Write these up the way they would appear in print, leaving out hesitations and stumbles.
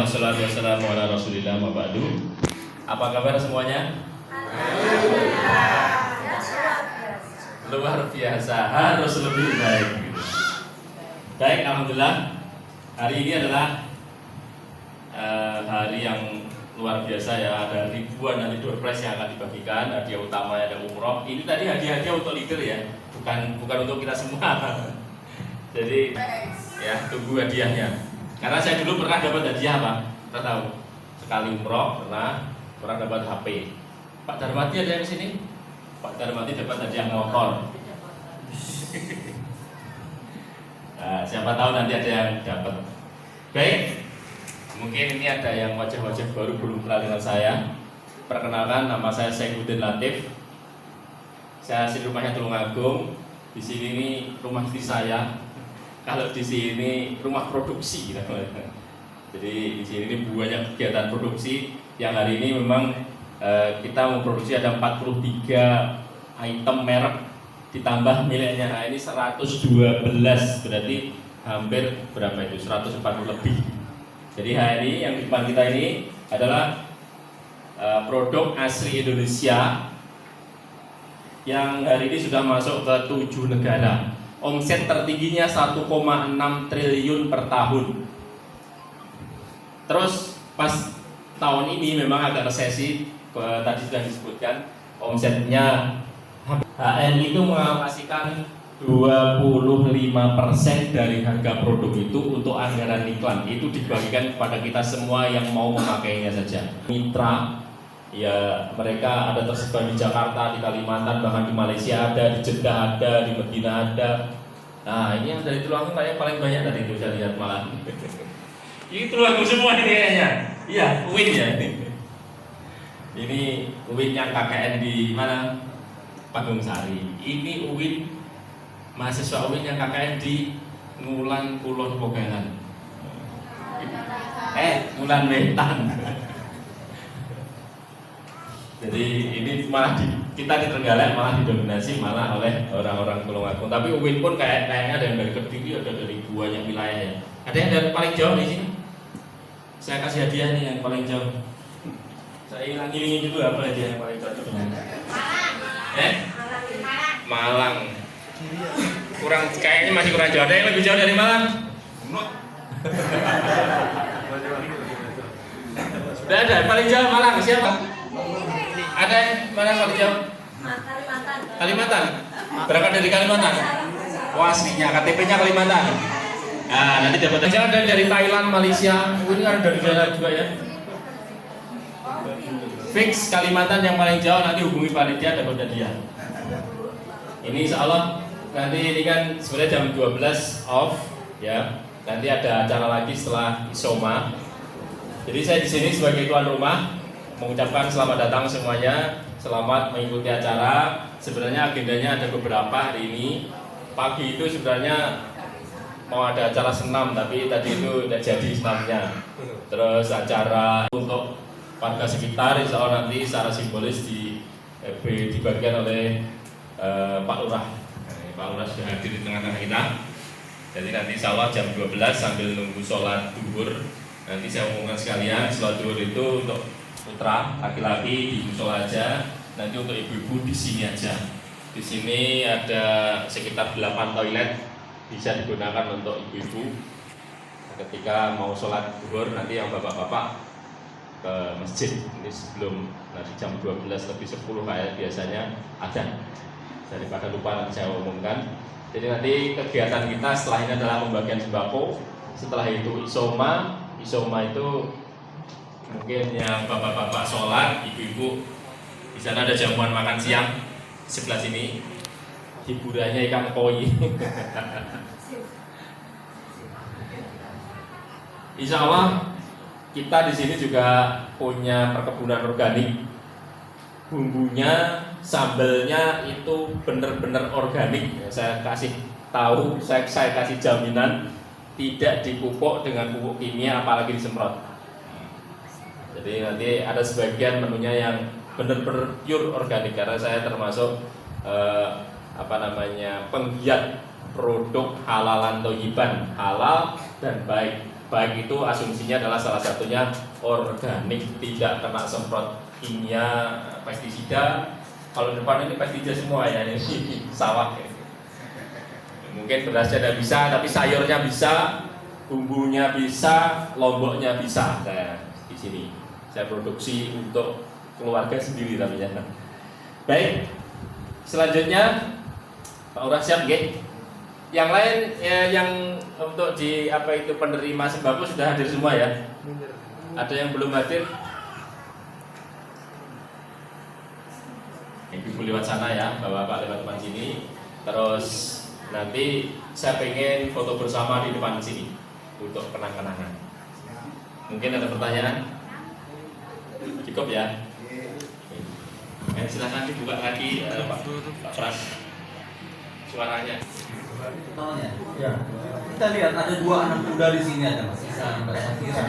wassalatu wassalamu ala rasulillah wa ba'du. Apa kabar semuanya? Luar biasa, harus lebih baik. Baik, alhamdulillah. Hari ini adalah hari yang luar biasa ya. Ada ribuan nanti door prize yang akan dibagikan. Hadiah utamanya ada umroh. Ini tadi hadiah untuk leader ya, bukan untuk kita semua. Jadi ya tunggu hadiahnya. Karena saya dulu pernah dapat hadiah apa? Kita tahu. Sekali umroh pernah dapat HP. Pak Darmati ada yang sini? Pak Darmati dapat hadiah motor. Nah, siapa tahu nanti ada yang dapat. Baik, mungkin ini ada yang wajah-wajah baru belum kenal dengan saya. Perkenalkan, nama saya Saifuddin Latif. Saya asli rumahnya Tulungagung. Di sini ini rumah istri saya. Kalau di sini rumah produksi. Jadi di sini ini banyak kegiatan produksi. Yang hari ini memang kita memproduksi ada 43 item merek ditambah miliknya. Nah, ini 112, berarti hampir berapa itu? 140 lebih. Jadi hari ini yang di depan kita ini adalah produk asli Indonesia yang hari ini sudah masuk ke 7 negara. Omset tertingginya 1,6 triliun per tahun. Terus pas tahun ini memang agak resesi, tadi sudah disebutkan omsetnya HN itu mengalokasikan 25% dari harga produk itu untuk anggaran iklan. Itu dibagikan kepada kita semua yang mau memakainya saja. Mitra ya, mereka ada tersebar di Jakarta, di Kalimantan, bahkan di Malaysia ada, di Jeddah ada, di Medina ada. Nah, ini yang dari Tulungagung kayak paling banyak tadi itu saya lihat malah. Ini Tulungagung semua ini kayaknya. Iya, UIN ya ini. Ini UIN yang KKN di mana? Panggung Sari. Ini UIN, mahasiswa UIN yang KKN di Ngulan Kulon Pogalan. Ngulan Wetan. Jadi ini malah kita di Trenggalek malah didominasi malah oleh orang-orang Tulungagung. Tapi UIN pun kayaknya ada yang dari Kediri, ada dari banyak wilayah ya. Ada yang dari paling jauh di sini. Saya kasih hadiah nih yang paling jauh. Saya ilangi dulu apa hadiah yang paling cocok dengan Malang. Kurang, kayaknya masih kurang jauh. Ada yang lebih jauh dari Malang? Sudah ada, paling jauh Malang siapa? Ada yang mana paling jauh? Kalimantan. Berangkat dari Kalimantan. Wah, aslinya KTP-nya Kalimantan. Nah, nanti dapat aja dari Thailand, Malaysia. Ini ada dari daerah juga ya. Fix Kalimantan yang paling jauh, nanti hubungi panitia dapat hadiah. Ini insya Allah nanti ini kan sebenarnya jam 12 off ya. Nanti ada acara lagi setelah Isoma. Jadi saya di sini sebagai tuan rumah mengucapkan selamat datang semuanya, selamat mengikuti acara. Sebenarnya agendanya ada beberapa hari ini. Pagi itu sebenarnya mau ada acara senam, tapi tadi itu tidak jadi senamnya. Terus acara untuk warga sekitar, insya Allah nanti secara simbolis dibagikan oleh Pak Lurah. Pak Lurah sudah hadir di tengah-tengah kita. Jadi nanti insya Allah jam 12 sambil nunggu sholat duhur. Nanti saya umumkan sekalian, sholat duhur itu untuk putra laki-laki di musola aja, nanti untuk ibu-ibu di sini aja. Di sini ada sekitar 8 toilet bisa digunakan untuk ibu-ibu. Ketika mau sholat zuhur nanti yang bapak-bapak ke masjid ini sebelum nanti jam 12 lebih 10 kayak biasanya ada. Daripada lupa nanti saya umumkan. Jadi nanti kegiatan kita setelah ini adalah pembagian sembako. Setelah itu Isoma itu mungkin yang bapak-bapak sholat, ibu-ibu di sana ada jamuan makan siang di sebelah sini. Hiburannya ikan koi. Insya Allah kita di sini juga punya perkebunan organik. Bumbunya, sambelnya itu benar-benar organik. Saya kasih tahu, saya kasih jaminan tidak dipupuk dengan pupuk kimia apalagi disemprot. Jadi nanti ada sebagian menunya yang benar-benar pure organik karena saya termasuk penggiat produk halalan toyiban, halal dan baik. baik itu asumsinya adalah salah satunya organik, tidak kena semprot kimia, pestisida. Kalau depan ini pestisida semua ya, ini sawah. Mungkin berasnya tidak bisa, tapi sayurnya bisa, bumbunya bisa, lomboknya bisa. Nah, di sini saya produksi untuk keluarga sendiri namanya. Baik, selanjutnya Pak Lurah siap nggih? Yang lain yang untuk di apa itu penerima sembako sudah hadir semua ya? Ada yang belum hadir? Ibu lewat sana ya, bapak-bapak lewat depan sini. Terus nanti saya pengen foto bersama di depan sini untuk kenang-kenangan. Mungkin ada pertanyaan? Cukup ya? Silakan dibuka lagi Pak Pras suaranya. Ya. Kita lihat ada dua anak muda di sini ada Mas Isan, Mbak Safira.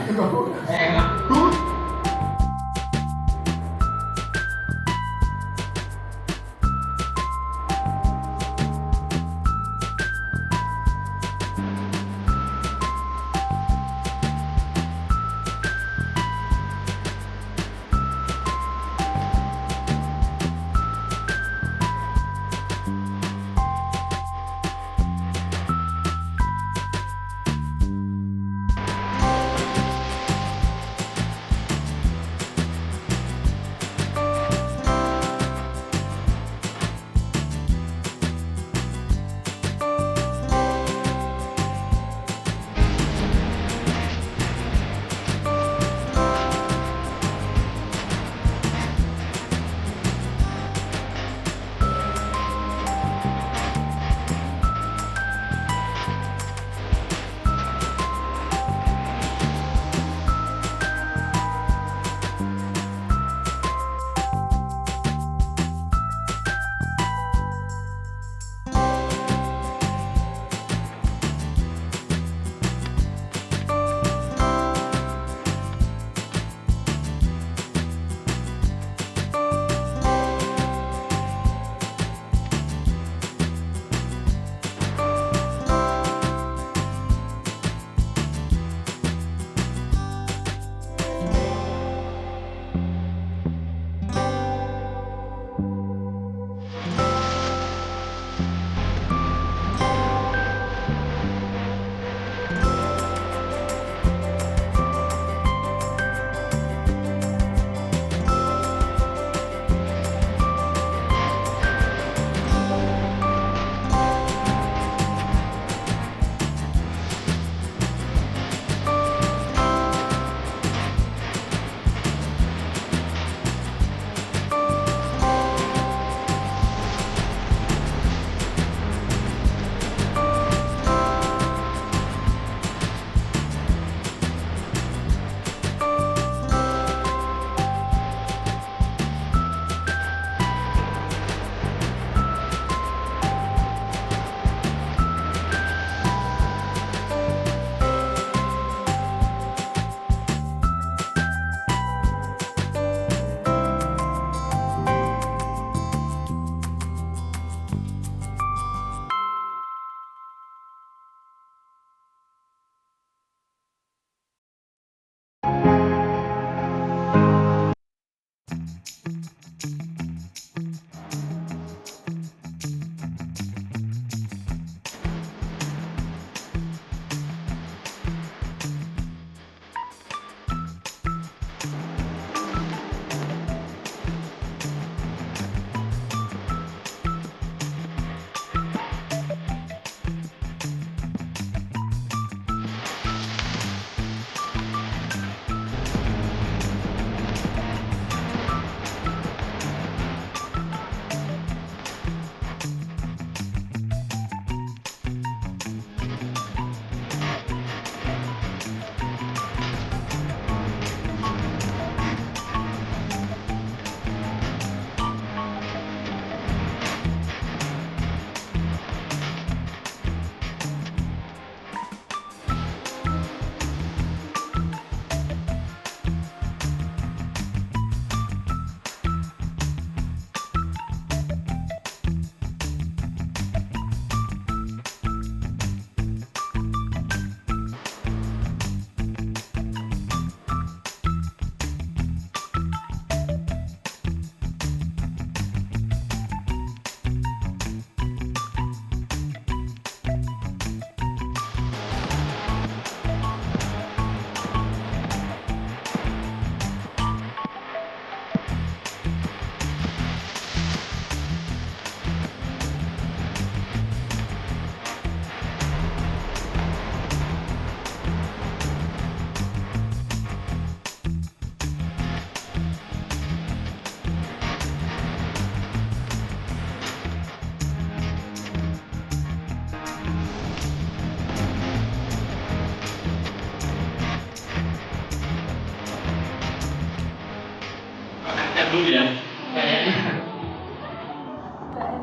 dulu ya.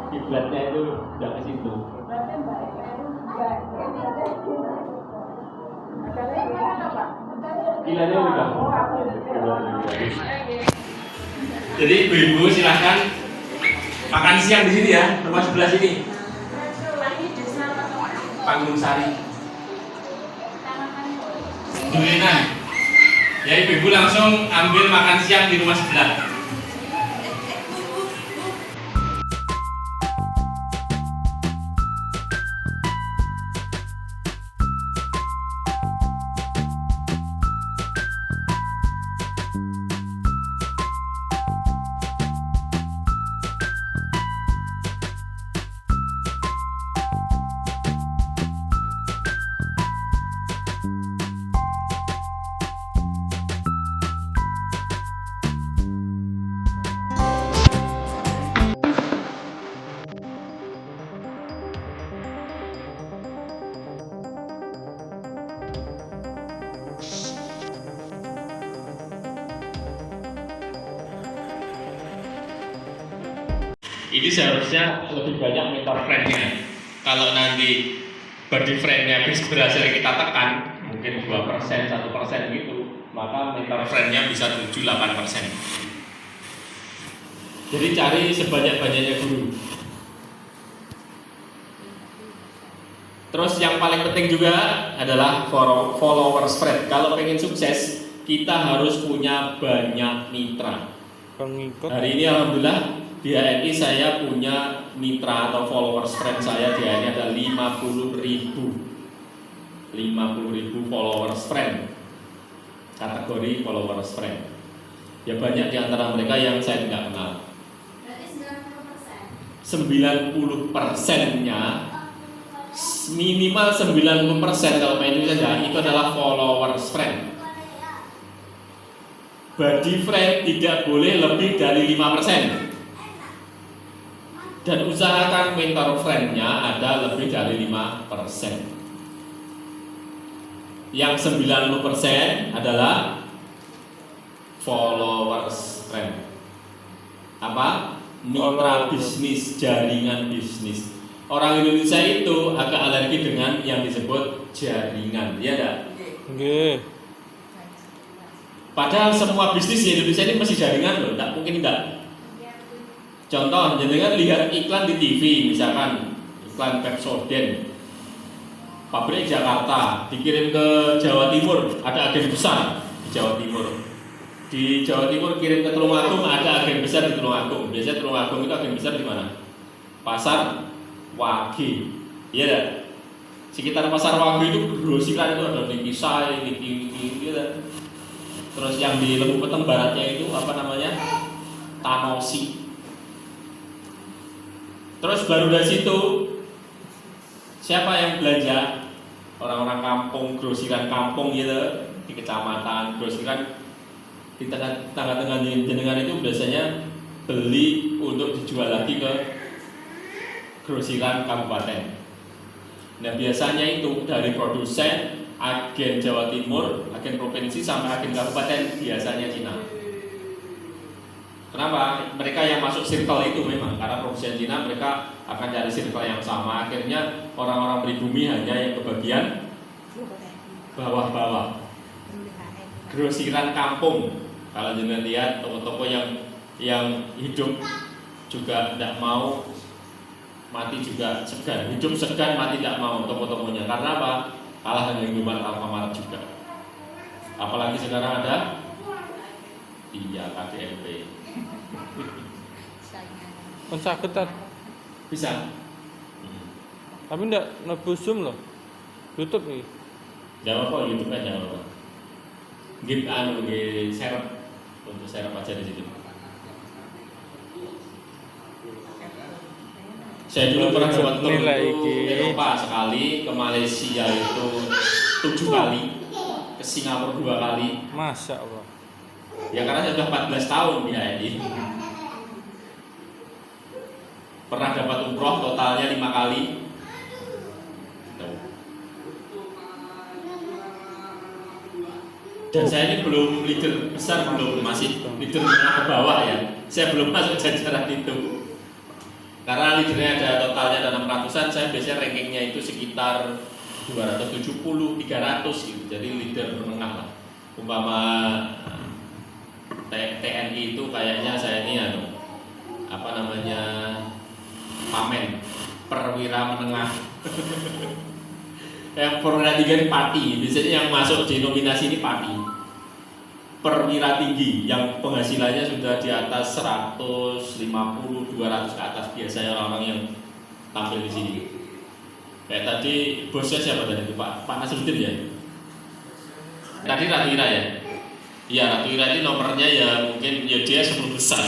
Kiblatnya itu udah ke situ. Kiblatnya udah. Jadi ibu-ibu silahkan makan siang di sini ya, rumah sebelah sini. Panggung Sari. Dulinan. Ya ibu-ibu langsung ambil makan siang di rumah sebelah. Ini seharusnya lebih banyak mentor friend-nya. Kalau nanti body friend-nya berhasil kita tekan, mungkin 2%, 1% gitu, maka mentor friend-nya bisa 7-8%. Jadi cari sebanyak-banyaknya guru. Terus yang paling penting juga adalah follower spread. Kalau pengen sukses, kita harus punya banyak mitra. Pengikut. Hari ini alhamdulillah di HNI saya punya mitra atau followers friend saya di HNI ada 50.000 followers friend, kategori followers friend. Ya banyak di antara mereka yang saya tidak kenal. Berarti 90%. 90%-nya minimal 90% kalau main Indonesia itu adalah followers friend. Body friend tidak boleh lebih dari 5%. Dan usahakan mentor friend-nya ada lebih dari 5%. Yang 90% adalah followers friend. Apa? Mitra bisnis, jaringan bisnis. Orang Indonesia itu agak alergi dengan yang disebut jaringan, ya enggak? Nggih. Padahal semua bisnis di Indonesia ini masih jaringan loh, enggak mungkin enggak. Contoh, jenengan lihat iklan di TV, misalkan iklan Pepsodent, pabrik Jakarta, dikirim ke Jawa Timur, ada agen besar di Jawa Timur. Di Jawa Timur kirim ke Tulungagung, ada agen besar di Tulungagung. Biasanya Tulungagung itu agen besar di mana? Pasar Wage, iya dah. Sekitar pasar Wage itu grosiran itu ada di Kisai, di gitu. Terus yang di Lembu Peteng Baratnya itu apa namanya? Tanosi. Terus baru dari situ siapa yang belanja? Orang-orang kampung, grosiran kampung gitu di kecamatan, grosiran di tengah-tengah jenengan itu biasanya beli untuk dijual lagi ke grosiran kabupaten. Nah biasanya itu dari produsen, agen Jawa Timur, agen provinsi sampai agen kabupaten biasanya Cina. Kenapa? Mereka yang masuk circle itu memang karena produsen Cina mereka akan cari circle yang sama. Akhirnya orang-orang pribumi hanya yang kebagian bawah-bawah. Grosiran kampung. Kalau jangan lihat toko-toko yang hidup juga tidak mau, mati juga segan. Hidup segan, mati tidak mau toko-tokonya. Karena apa? Kalah dengan Indomaret, Alfamart juga. Apalagi sekarang ada KDMP. Kan sakit kan? Bisa. Tapi ndak nebus Zoom loh. YouTube nih. Jangan apa YouTube kan jangan apa. Gip serep untuk serep aja di situ. Saya dulu pernah buat tour ke Eropa sekali, ke Malaysia itu 7 kali, ke Singapura 2 kali. Masya Allah. Ya karena saya sudah 14 tahun di HNI. Pernah dapat umroh totalnya 5 kali. Dan saya ini belum leader besar, belum, masih leader menengah ke bawah ya. Saya belum masuk jajaran itu. Karena leadernya ada totalnya ada 600-an, saya biasanya rankingnya itu sekitar 270, 300 gitu. Jadi leader menengah lah. Umpama TNI itu kayaknya saya ini pamen perwira menengah. Yang perwira tinggi ini pati, biasanya yang masuk di nominasi ini pati. Perwira tinggi yang penghasilannya sudah di atas 150, 200 ke atas biasanya orang-orang yang tampil di sini. Kayak tadi bosnya siapa tadi itu Pak Nasruddin ya? Tadi Ratu Ira ya? Iya, Ratu Ira ini nomornya ya mungkin ya dia 10 besar.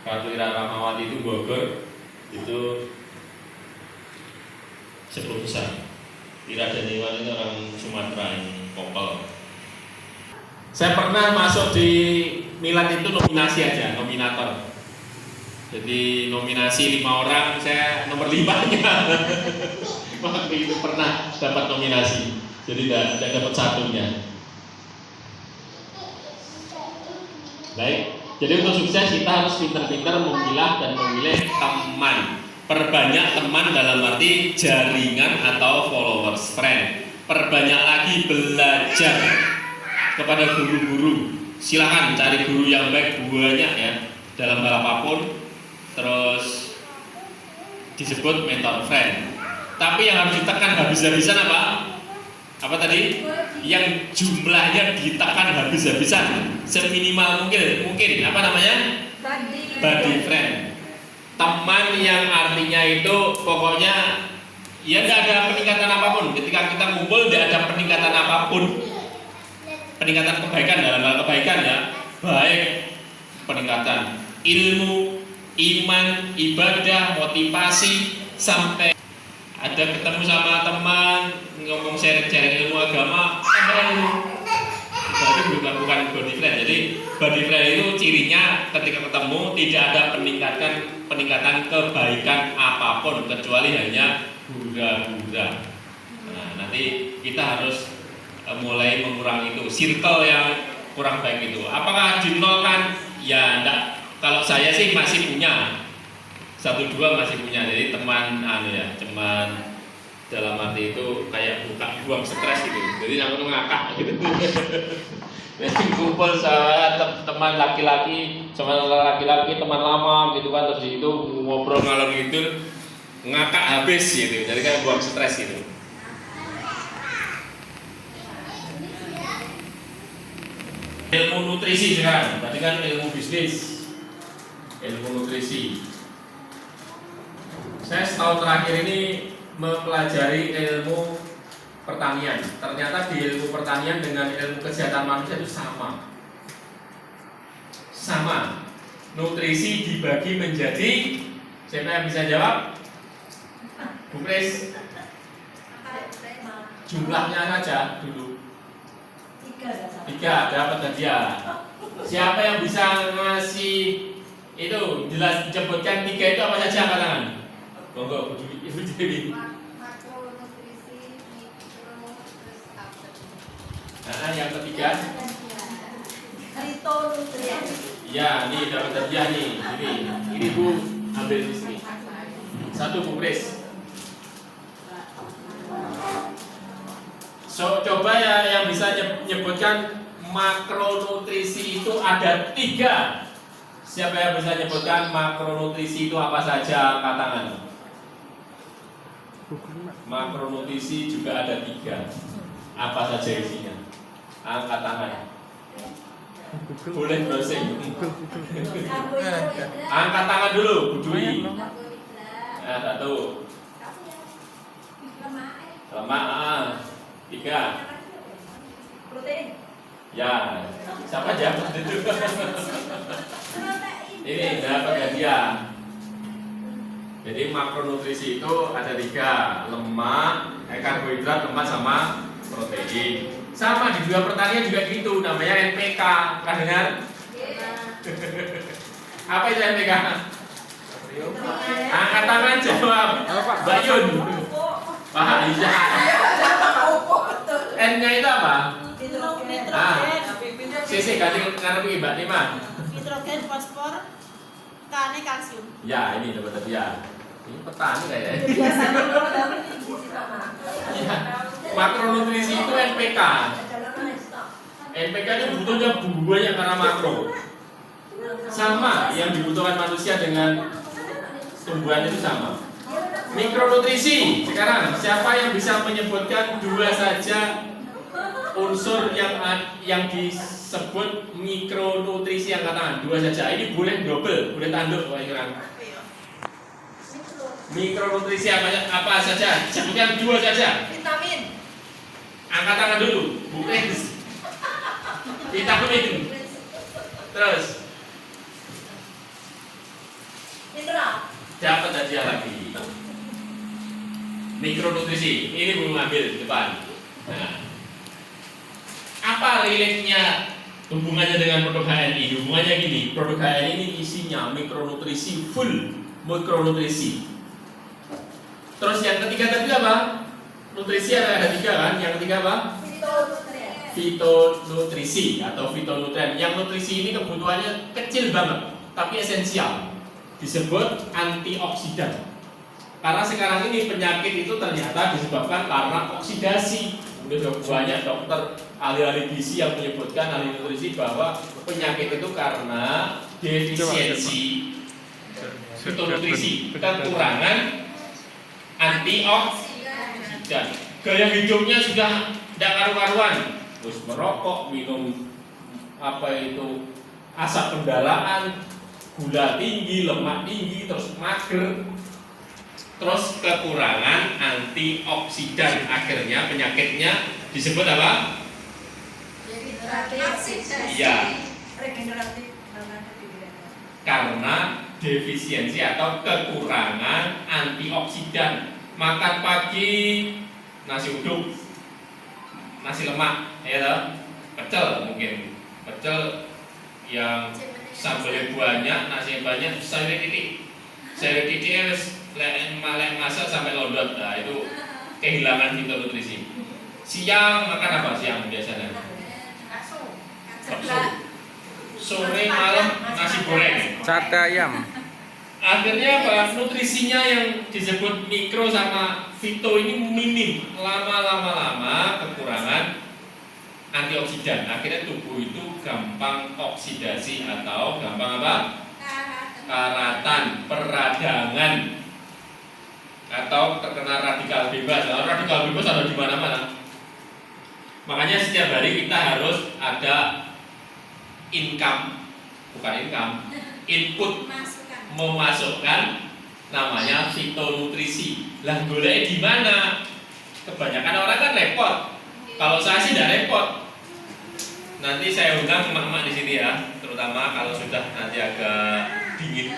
Ratu Ira Rahmawati itu Bogor itu 10 besar. Ira dan Iwan itu orang Sumatera yang kopel. Saya pernah masuk di Milan itu nominasi aja, nominator. Jadi nominasi 5 orang, saya nomor 5-nya. Waktu itu pernah dapat nominasi. Jadi tidak dapat satunya. Baik, jadi untuk sukses kita harus pintar-pintar memilah dan memilih teman. Perbanyak teman dalam arti jaringan atau followers, friend. Perbanyak lagi belajar kepada guru-guru. Silakan cari guru yang baik banyak ya dalam hal apapun. Terus disebut mentor friend. Tapi yang harus ditekan habis-habisan apa? Apa tadi? Yang jumlahnya ditekan habis-habisan, seminimal mungkin apa namanya? Body friend. Teman yang artinya itu pokoknya ya tidak ada peningkatan apapun. Ketika kita ngumpul tidak ada peningkatan apapun. Peningkatan kebaikan dalam hal kebaikan ya, baik peningkatan ilmu, iman, ibadah, motivasi, sampai ada ketemu sama teman ngomong sharing ilmu agama, tambah ilmu. Berarti belum bukan body friend. Jadi body friend itu cirinya ketika ketemu tidak ada peningkatan kebaikan apapun kecuali hanya hura-hura. Nah, nanti kita harus mulai mengurangi itu circle yang kurang baik itu. Apakah dinolkan? Ya enggak. Kalau saya sih masih punya 1-2 masih punya. Jadi teman teman dalam arti itu kayak buang stres gitu. Jadi langsung ngakak gitu. Jadi kumpul sama teman laki-laki, teman lama gitu kan, terus itu ngobrol ngalor gitu, ngakak habis gitu. Jadi kayak buang stres gitu. Ilmu nutrisi sekarang, tadi kan ilmu bisnis, ilmu nutrisi. Saya setahun terakhir ini mempelajari ilmu pertanian. Ternyata di ilmu pertanian dengan ilmu kesehatan manusia itu sama. Nutrisi dibagi menjadi, siapa yang bisa jawab? Bu Kris. Jumlahnya saja dulu. 3 dapat hadiah. Siapa yang bisa ngasih itu jelas disebutkan 3 itu apa saja angkat tangan? Monggo Ibu Dewi. Makronutrisi, mikro, terus apa? Nah, yang ketiga. Fitonutrisi. Ya, ini dapat hadiah nih. Ini Bu, ambil di sini. 1 Bu Kris. So, coba ya yang bisa menyebutkan makronutrisi itu ada 3. Siapa yang bisa menyebutkan makronutrisi itu apa saja? Angkat tangan. Makronutrisi juga ada 3. Apa saja isinya? Angkat tangan. Boleh browsing. Angkat tangan dulu, Bu Dwi. Nah, 1. Lemak. 3. Protein. Ya, siapa jawab itu? Ini dapat hadiah. Jadi makronutrisi itu ada 3, lemak, karbohidrat, lemak sama protein. Sama di 2 pertanian juga gitu, namanya NPK. Pernah dengar? Apa itu NPK? Angkat tangan jawab. Mbak Yun. Pak Aisyah. N-nya itu apa? Nitrogen, CC ganti karena begini Mbak Lima. nitrogen, fosfor, K-nya kalsium. Ya ini dapat ya. Ini petani kayaknya. Biasanya kalau dapat gizi sama. Ya. Makronutrisi itu NPK. NPK itu butuhnya banyak karena makro. Sama yang dibutuhkan manusia dengan tumbuhan itu sama. Mikronutrisi. Sekarang siapa yang bisa menyebutkan dua saja unsur yang disebut mikronutrisi angkat tangan? Dua saja. Ini boleh double, boleh tanduk kalau kurang. Mikronutrisi apa saja? Sebutkan dua saja. Vitamin. Angkat tangan dulu. Bukan. Vitamin. Terus. Mineral. Dapat hadiah lagi. Mikronutrisi. Ini belum ambil depan. Nah. Apa relate-nya hubungannya dengan produk HNI? Hubungannya gini, produk HNI ini isinya mikronutrisi full mikronutrisi. Terus yang ketiga tadi apa? Nutrisi ada tiga kan? Yang ketiga apa? Fitonutrisi atau fitonutrien. Yang nutrisi ini kebutuhannya kecil banget, tapi esensial. Disebut antioksidan. Karena sekarang ini penyakit itu ternyata disebabkan karena oksidasi. Udah banyak dokter ahli-ahli gizi yang menyebutkan, ahli nutrisi, bahwa penyakit itu karena defisiensi fitonutrisi, kekurangan antioksidan. Gaya hidupnya sudah tidak karu-karuan, terus merokok, minum apa itu asap kendaraan, gula tinggi, lemak tinggi, terus mager, terus kekurangan antioksidan. Akhirnya penyakitnya disebut apa? Iya. Regeneratif. Karena defisiensi atau kekurangan antioksidan. Makan pagi nasi uduk, nasi lemak, ya toh? Pecel mungkin, pecel yang sambalnya banyak, nasi banyak, sayur titik harus lek masak sampai londot. Nah itu kehilangan fitonutrisi. Siang makan apa siang biasanya? Bakso. Sore malam nasi goreng. Sate ayam. Akhirnya apa? Nutrisinya yang disebut mikro sama fito ini minim. Lama-lama kekurangan antioksidan. Akhirnya tubuh itu gampang oksidasi atau gampang apa? Karatan, peradangan, atau terkena radikal bebas. Radikal bebas ada di mana-mana. Makanya setiap hari kita harus ada input memasukkan namanya fitonutrisi. Lah golek di mana? Kebanyakan orang kan repot. Kalau saya sih tidak repot. Nanti saya undang emak-emak di sini ya, terutama kalau sudah nanti agak dingin.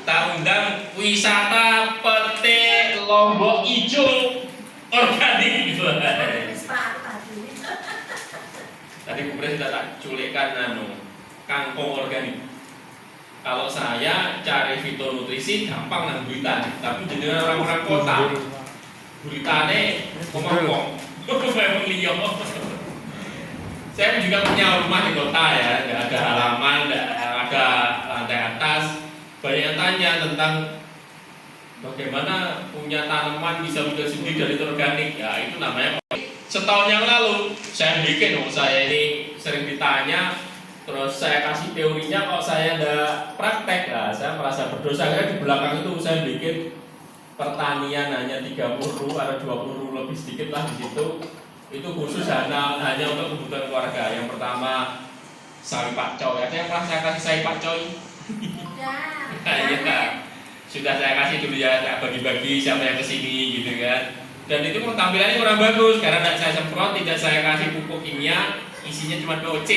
Kita undang wisata petik Lombok Ijo organik. Tadi Bu Pres sudah tak culikkan kangkung organik. Kalau saya cari fitonutrisi gampang nang Bulitan, tapi dengan orang-orang kota Bulitane ngomong memang liyo. Saya juga punya rumah di kota ya, nggak ada halaman, nggak ada lantai atas. Banyak yang tanya tentang bagaimana punya tanaman bisa mudah sendiri dari organik. Ya itu namanya. Setahun yang lalu saya bikin, saya ini sering ditanya, terus saya kasih teorinya, kok saya ada praktek. Nah, saya merasa berdosa karena di belakang itu saya bikin pertanian hanya 30 atau 20 lebih sedikit lah di situ. Itu khusus hanya untuk kebutuhan keluarga. Yang pertama sawi pakcoy. Ada yang pernah saya kasih sawi pakcoy? Ya, sudah saya kasih dulu ya, saya bagi-bagi siapa yang kesini gitu kan. Dan itu tampilannya kurang bagus karena tidak saya semprot, tidak saya kasih pupuk kimia, isinya cuma POC.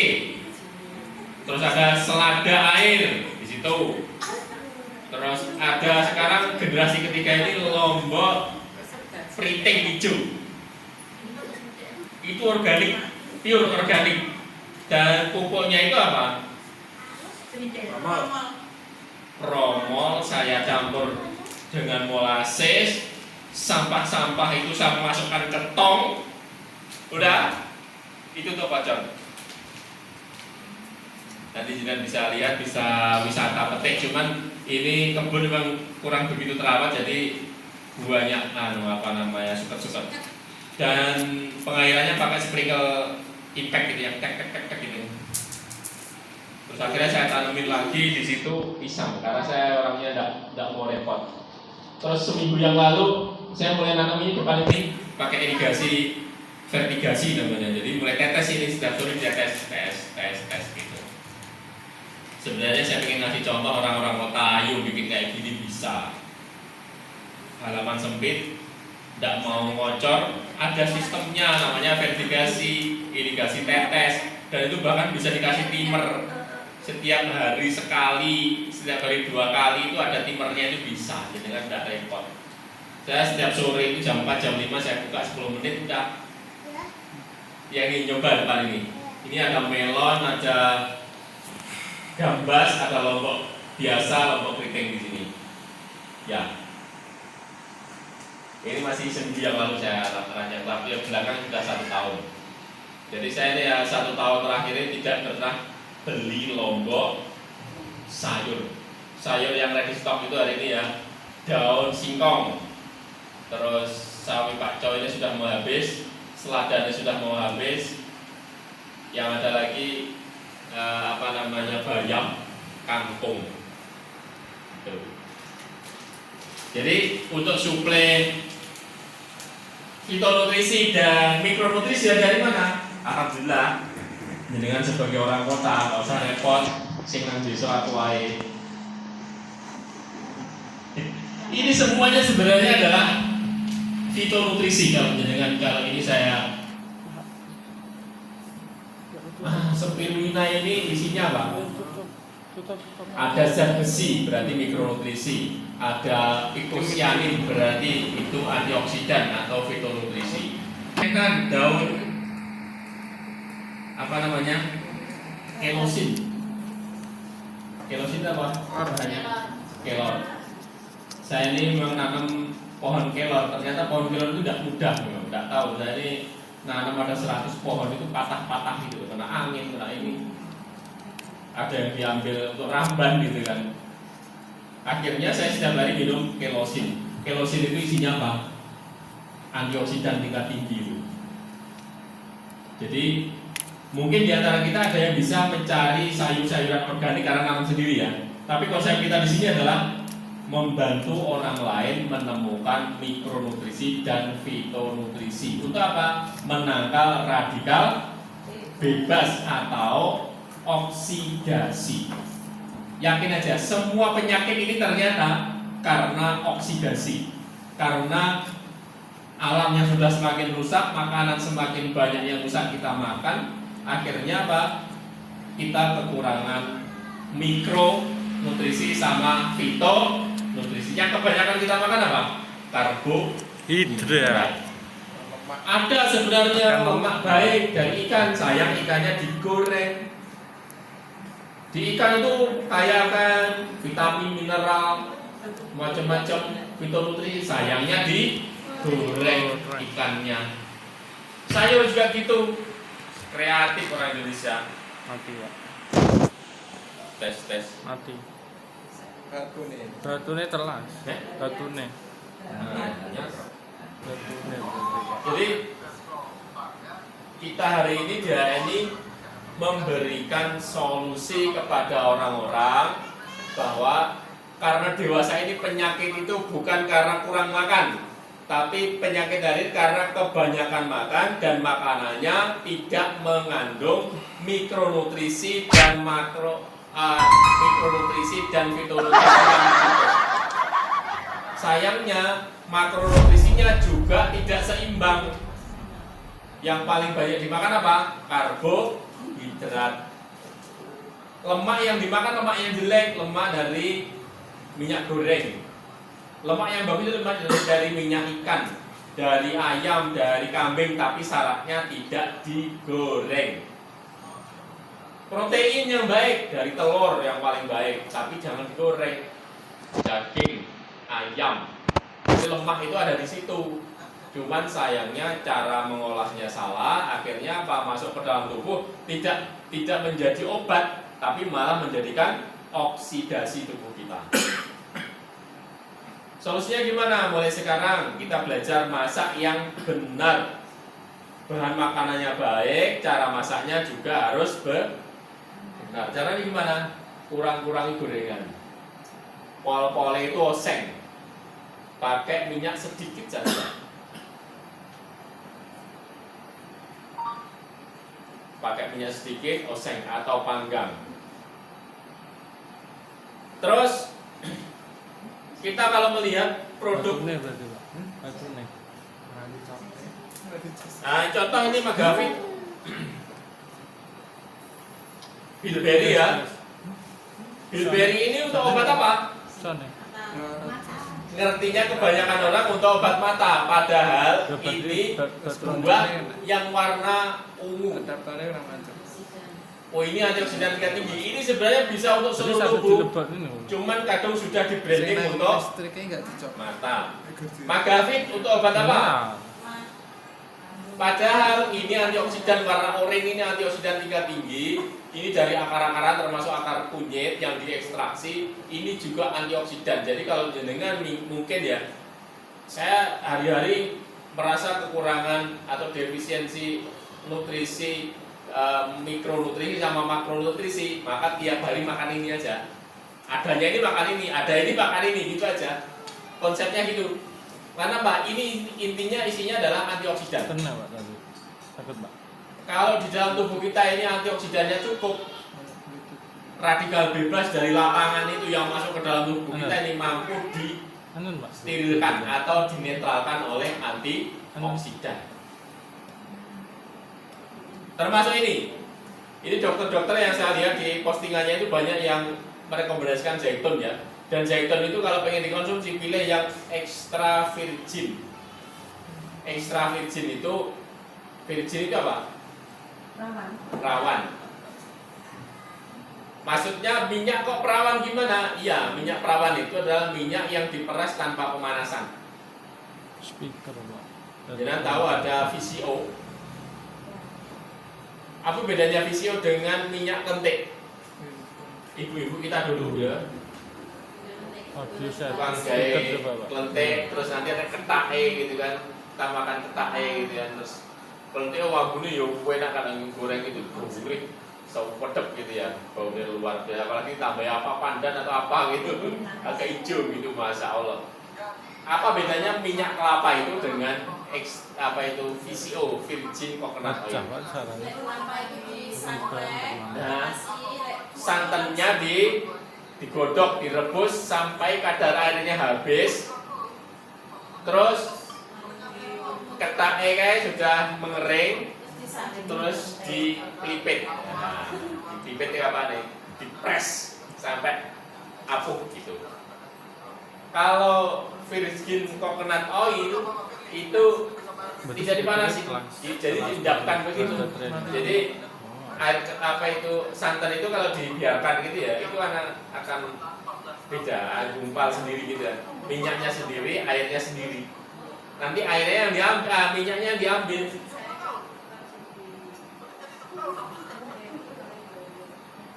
Terus ada selada air di situ. Terus ada sekarang generasi ketiga ini lombok periting hijau. Itu organik, pure organik. Dan pupuknya itu apa? Promol saya campur dengan molasses. Sampah-sampah itu saya masukkan ke tong. Udah itu untuk pocong. Nanti jenengan bisa lihat, bisa wisata petik, cuman ini kebun memang kurang begitu terawat, jadi banyak suket-suket. Dan pengairannya pakai sprinkle impact gitu, yang tek gitu. Terus akhirnya saya tanemin lagi di situ pisang, karena saya orangnya tidak mau repot. Terus seminggu yang lalu saya mulai nanam ini depan ini pakai irigasi vertigasi namanya. Jadi mulai tetes ini, setiap sore dia tes gitu. Sebenarnya saya ingin ngasih contoh orang-orang kota, ayo bikin kayak gini bisa. Halaman sempit, tidak mau ngocor, ada sistemnya namanya vertigasi, irigasi tetes, dan itu bahkan bisa dikasih timer. Setiap hari sekali, setiap hari 2 kali itu ada timernya, itu bisa, jadi kan tidak repot. Saya setiap sore itu jam 4, jam 5 saya buka 10 menit udah. Yang ingin nyoba depan ini. Ini ada melon, ada gambas, ada lombok biasa, lombok keriting di sini. Ya. Ini masih seminggu yang lalu saya rancang, tapi yang belakang sudah 1 tahun. Jadi saya ini ya 1 tahun terakhir ini tidak pernah beli lombok sayur. Sayur yang ready stock itu hari ini ya daun singkong, terus sawi pakcoy ini sudah mau habis, selada ini sudah mau habis. Yang ada lagi bayam, kangkung. Tuh. Jadi untuk suplai fitonutrisi dan mikronutrisi dari mana? Alhamdulillah, dengan sebagai orang kota nggak usah repot, sing nang desa aku wae. Ini semuanya sebenarnya adalah fitonutrisi kalau ini saya. Spirulina ini isinya apa? Ada zat besi berarti mikronutrisi, ada phycocyanin berarti itu antioksidan atau fitonutrisi. Kan daun kelosin. Kelosin apa? Kelor. Saya ini menanam pohon kelor, ternyata pohon kelor itu tidak mudah, tidak tahu. Saya ini nanam ada 100 pohon itu patah-patah gitu, kena angin, kena ini. Ada yang diambil untuk ramban gitu kan. Akhirnya saya setiap hari minum kelosin. Kelosin itu isinya apa? Antioksidan tingkat tinggi itu. Jadi mungkin di antara kita ada yang bisa mencari sayur-sayuran organik karena nanam sendiri ya. Tapi konsep kita di sini adalah membantu orang lain menemukan mikronutrisi dan fitonutrisi. Untuk apa? Menangkal radikal bebas atau oksidasi. Yakin aja, semua penyakit ini ternyata karena oksidasi. Karena alamnya sudah semakin rusak, makanan semakin banyak yang rusak kita makan, akhirnya apa? Kita kekurangan mikronutrisi sama fitonutrisinya. Kebanyakan kita makan apa? Karbohidrat. Ada sebenarnya lemak baik dari ikan, sayang ikannya digoreng. Di ikan itu kaya kan vitamin, mineral, macam-macam fitonutrisi, sayangnya digoreng ikannya. Sayur juga gitu. Kreatif orang Indonesia. Mati ya. Tes. Mati. Batune telas. Batune. Jadi kita hari ini memberikan solusi kepada orang-orang bahwa karena dewasa ini penyakit itu bukan karena kurang makan, tapi penyakit dari karena kebanyakan makan dan makanannya tidak mengandung mikronutrisi dan mikronutrisi dan fitonutrisi yang cukup. Sayangnya makronutrisinya juga tidak seimbang. Yang paling banyak dimakan apa? Karbohidrat. Lemak yang dimakan lemak yang jelek, lemak dari minyak goreng. Lemak yang bagus itu lemak dari minyak ikan, dari ayam, dari kambing, tapi syaratnya tidak digoreng. Protein yang baik dari telur yang paling baik, tapi jangan digoreng. Daging, ayam, jadi lemak itu ada di situ. Cuman sayangnya cara mengolahnya salah, akhirnya apa? Masuk ke dalam tubuh tidak menjadi obat, tapi malah menjadikan oksidasi tubuh kita. Solusinya gimana? Mulai sekarang kita belajar masak yang benar. Bahan makanannya baik, cara masaknya juga harus benar. Caranya gimana? Kurang-kurangi gorengan. Pol-polnya itu oseng. Pakai minyak sedikit saja. Pakai minyak sedikit, oseng atau panggang. Terus kita kalau melihat produk, Ini berarti Pak. Ini. nah contoh ini Magavit, bilberry ya. Bilberry ini untuk obat apa? Sana. Ngertinya kebanyakan orang untuk obat mata, padahal ini buah yang warna ungu. Oh ini antioksidan tingkat tinggi. Ini sebenarnya bisa untuk Jadi seluruh satu tubuh. dilebat ini. Cuman kadang sudah di branding untuk mata. Magavit untuk obat apa? Padahal ini antioksidan warna oranye, ini antioksidan tingkat tinggi. Ini dari akar-akaran termasuk akar kunyit yang diekstraksi. Ini juga antioksidan. Jadi kalau jenengan mungkin ya, saya hari-hari merasa kekurangan atau defisiensi nutrisi, mikronutrisi sama makronutrisi, maka tiap hari makan ini aja. Adanya ini makan ini, ada ini makan ini, gitu aja. Konsepnya gitu. Karena Pak, ini intinya isinya adalah antioksidan. Kena Pak tadi. Takut Pak. Kalau di dalam tubuh kita ini antioksidannya cukup, radikal bebas dari lapangan itu yang masuk ke dalam tubuh kita ini mampu Anun Pak. disterilkan atau dinetralkan oleh antioksidan. Termasuk ini dokter-dokter yang saya lihat di postingannya itu banyak yang merekomendasikan zaitun ya. Dan zaitun itu kalau pengen dikonsumsi pilih yang extra virgin. Extra virgin itu apa? Perawan. Maksudnya minyak kok perawan gimana? Iya, minyak perawan itu adalah minyak yang diperas tanpa pemanasan. Speaker Pak. Jangan tahu ada VCO. Apa bedanya VCO dengan minyak kentik? Ibu-ibu kita dulu ya. Oh, bisa. Tukang Speaker gawe coba Pak. kentik, terus nanti ada ketake gitu kan. Kita makan ketake gitu kan, terus kentik wabune ya enak kan goreng itu gurih. Pedep gitu ya, baunya luar biasa. Apalagi tambah apa pandan atau apa gitu, agak hijau gitu, masya Allah. Apa bedanya minyak kelapa itu dengan VCO, virgin coconut oil? Pak sarannya. Nah, santannya digodok, direbus sampai kadar airnya habis. Terus ketake kayak sudah mengering, terus dipelipet. Nah, dipelipet itu apa nih? Dipres sampai apuh gitu. Kalau virgin coconut oil itu tidak dipanasi, jadi diendapkan begitu. Jadi air santan itu kalau dibiarkan gitu ya, itu akan beda, gumpal sendiri gitu ya. Minyaknya sendiri, airnya sendiri. Nanti airnya yang diambil, minyaknya yang diambil.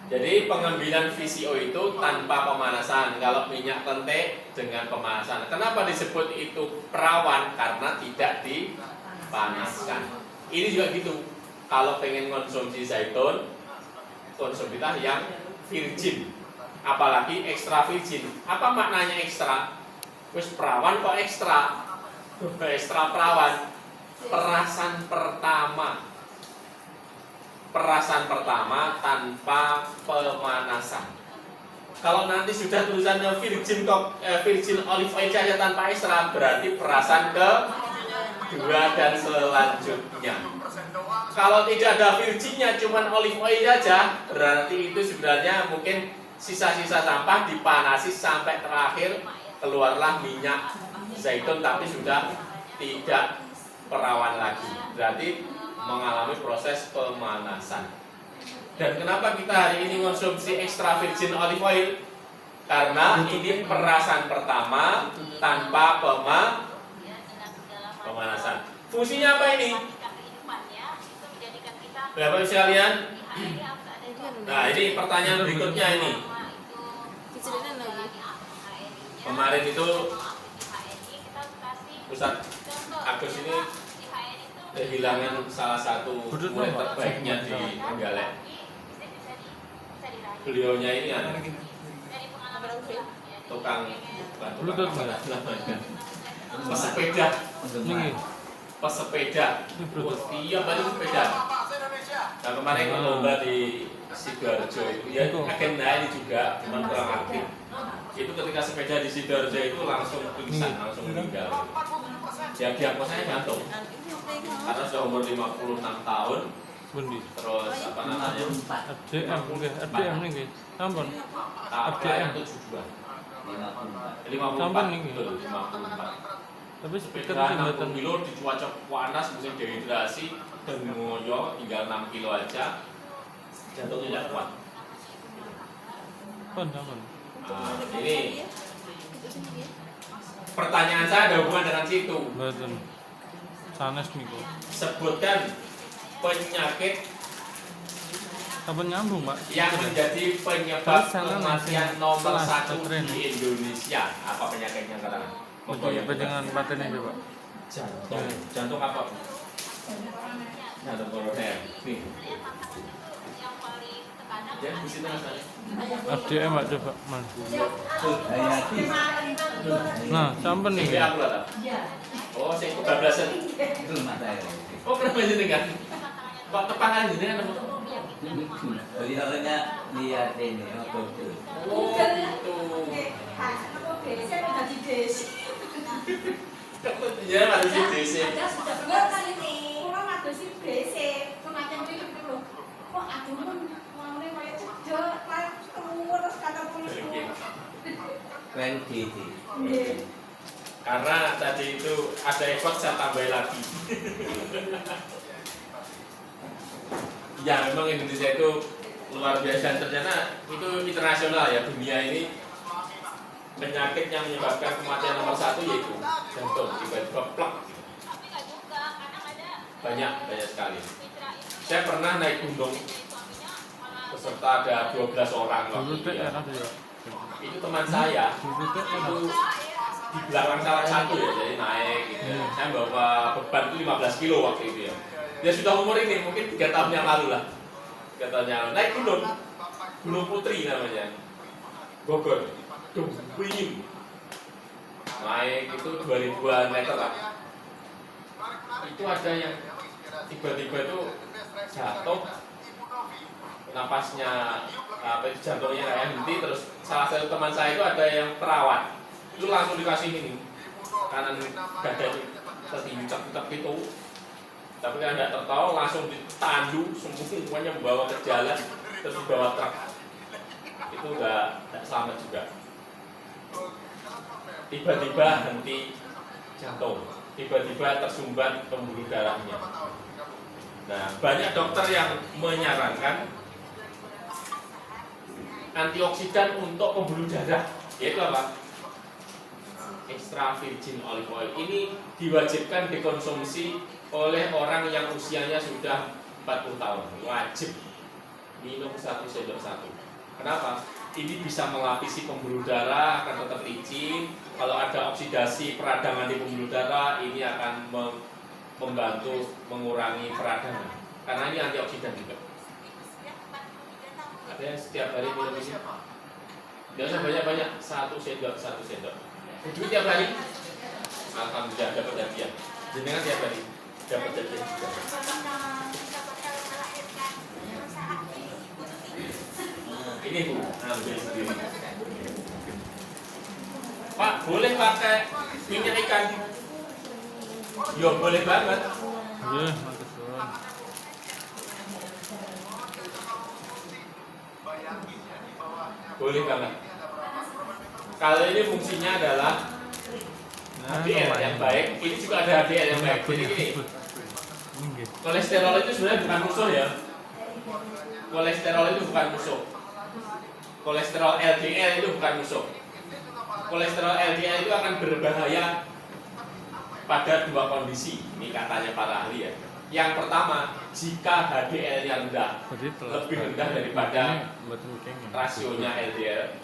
Jadi pengambilan VCO itu tanpa pemanasan. Kalau minyak kentik dengan pemanasan. Kenapa disebut itu perawan? Karena tidak dipanaskan. Ini juga gitu. Kalau pengen konsumsi zaitun, konsumsilah yang virgin. Apalagi ekstra virgin. Apa maknanya ekstra? Terus perawan kok ekstra? Ekstra perawan. Perasan pertama tanpa pemanasan. Kalau nanti sudah tulisannya virgin olive oil saja tanpa ekstra, berarti perasan kedua dan selanjutnya. Kalau tidak ada virginnya, cuman olive oil saja, berarti itu sebenarnya mungkin sisa-sisa sampah dipanasi sampai terakhir keluarlah minyak zaitun, tapi sudah tidak perawan lagi. Berarti mengalami proses pemanasan. Dan kenapa kita hari ini konsumsi extra virgin olive oil? Karena ini perasan pertama tanpa pemanasan. Fungsinya apa ini? Bapak Ibu sekalian. Nah, ini pertanyaan berikutnya ini. Kemarin itu Ustaz Agus ini kehilangan salah satu murid terbaiknya di Trenggalek. Beliaunya ini tukang pesepeda. Pesepeda. Iya, baru sepeda. Nah, kemarin lomba di Sidoarjo itu ya agenda ini juga cuma kurang aktif. Itu ketika sepeda di Sidoarjo itu langsung pingsan, langsung meninggal. Ya diagnosanya jantung. Karena sudah umur 56 tahun. Terus apa namanya? FDM nggih, FDM nggih. Sampun. FDM 72. 54. Sampun niki. 54. Tapi speaker Sepeda sing 60 mboten. kilo di cuaca panas musim dehidrasi dan ngoyo tinggal 6 kilo aja jantungnya tidak kuat. Sampun. Nah, ini pertanyaan saya ada hubungan dengan situ. Mboten. Sanes niku. Sebutkan penyakit Sampun nyambung, Pak. yang menjadi penyebab Terus sana kematian masih nomor kelas 1 tren. di Indonesia. Apa penyakitnya katakan? Apa dengan paten itu, Pak? Jantung. Jantung apa? Jantung koroner. Nih. Ya, di situ Mas. FDM Pak coba, Mas. Hayati. Nah, sampun Ini niki. aku lah. Oh, saya kebablasan. Itu mata ya. Oh, kenapa jenengan? Kok tepangan jenengan apa? Jadi orangnya lihat ini atau itu. Oh, gitu. Ya, harus di DC. Ada sudah benar kan ini. Kurang ada sih BC, semacam itu loh. Kok aku pun mau nih kayak cedek, kayak terus kata polisi. Keren gitu. Karena tadi itu ada effort saya tambahin lagi. Ya, memang Indonesia itu luar biasa. Ternyata itu internasional ya, dunia ini penyakit yang menyebabkan kematian nomor 1 yaitu jantung, tiba-tiba plak. Banyak sekali. Saya pernah naik gunung beserta ada 12 orang waktu itu ya. Itu teman saya itu di belakang salah satu ya, jadi naik gitu. Saya bawa beban itu 15 kilo waktu itu ya. Dia sudah umur ini mungkin 3 tahun yang lalu lah. 3 tahun yang lalu naik Gunung Putri namanya, Bogor. Wing naik itu 2000 meter lah. Itu ada yang tiba-tiba itu jatuh, napasnya jantungnya kayak henti. Terus salah satu teman saya itu ada yang perawat, itu langsung dikasih ini kanan dada itu tertincak gitu. Tapi kan nggak tertolong, langsung ditandu semuanya membawa ke jalan, terus dibawa truk. Itu nggak selamat juga. Tiba-tiba henti jantung, tiba-tiba tersumbat pembuluh darahnya. Nah, banyak dokter yang menyarankan antioksidan untuk pembuluh darah, yaitu apa? Extra virgin olive oil. Ini diwajibkan dikonsumsi oleh orang yang usianya sudah 40 tahun. Wajib minum 1 sendok 1. Kenapa? Ini bisa melapisi pembuluh darah, akan tetap licin. Kalau ada oksidasi peradangan di pembuluh darah, ini akan membantu mengurangi peradangan. Karena ini antioksidan juga. Ada yang setiap hari minum ini. Tidak usah banyak-banyak, 1 sendok. Itu tiap hari. Alhamdulillah dapat hadiah. Jenengan tiap hari dapat hadiah juga. Ini Bu, ambil sendiri. Pak, boleh pakai minyak ikan? Ya boleh banget. Nggih, matur suwun. Boleh banget. Kalau ini fungsinya adalah HDL yang baik, ini juga ada HDL yang baik. Jadi gini, kolesterol itu sebenarnya bukan musuh ya. Kolesterol itu bukan musuh. Kolesterol LDL itu bukan musuh. Kolesterol LDL itu akan berbahaya pada dua kondisi. Ini katanya para ahli ya. Yang pertama, jika HDL-nya rendah, Jadi lebih rendah daripada rasionya LDL.